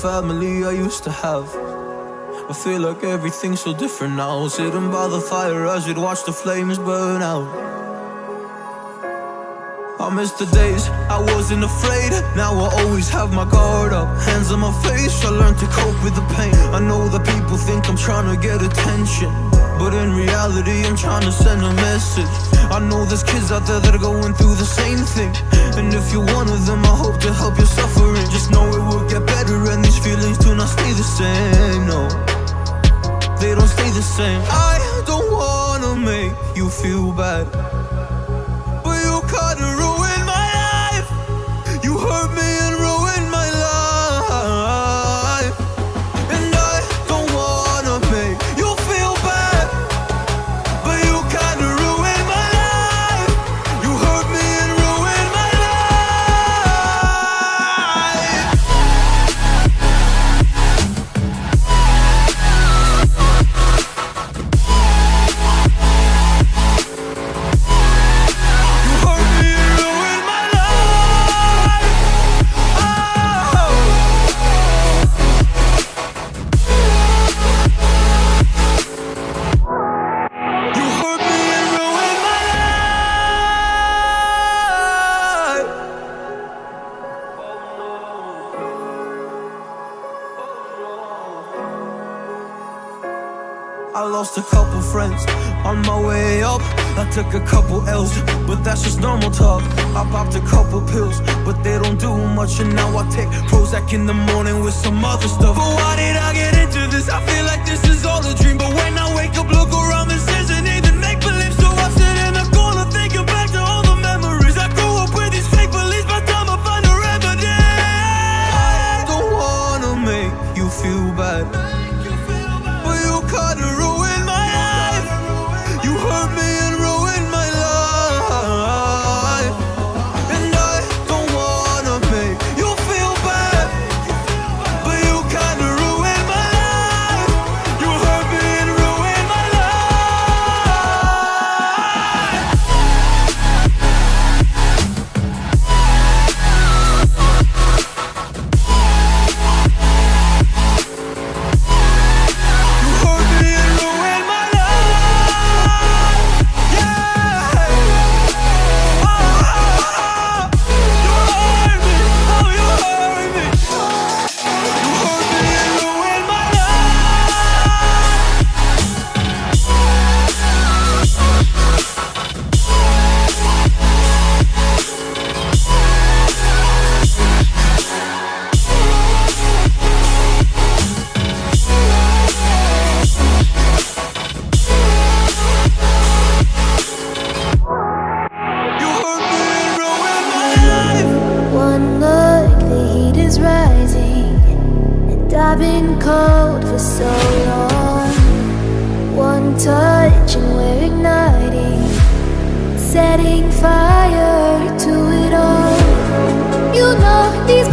family I used to have. I feel like everything's so different now. Sitting by the fire as we'd watch the flames burn out. I miss the days I wasn't afraid. Now I always have my guard up, hands on my face. I learned to cope with the pain. I know that people think I'm trying to get attention, but in reality I'm trying to send a message. I know there's kids out there that are going through the same thing, and if you're one of them, I hope to help your suffering. Just know it will get better, and these feelings do not stay the same. No, they don't stay the same. I don't wanna make you feel bad, but you kinda ruined my life. You hurt me and ruined my life, and I don't wanna make you feel bad, but you kinda ruined my life. You hurt me and ruined my life. You hurt me and ruined my life. Oh. You hurt me and ruined my life. I lost a couple friends on my way up. I took a couple L's, but that's just normal talk. I popped a couple pills, but they don't do much. And now I take Prozac in the morning with some other stuff. But why did I get into this? I feel like this is all a dream. But when I wake up, look around, this isn't even make-believe. So I sit in the corner thinking back to all the memories. I grew up with these fake beliefs, by the time I find a remedy. I don't wanna make you feel bad, but you kinda ruined my life. You hurt me and ruined my life, and I don't wanna make you feel bad, but you kinda ruined my life. You hurt me and ruined my life. You hurt me and ruined my life. Yeah. Oh, you hurt me. Oh, you hurt me. You hurt me and ruined my life. You hurt me and ruined my life. One look, the heat is rising, and I've been cold for so long. One touch and we're igniting, setting fire to it all. You know these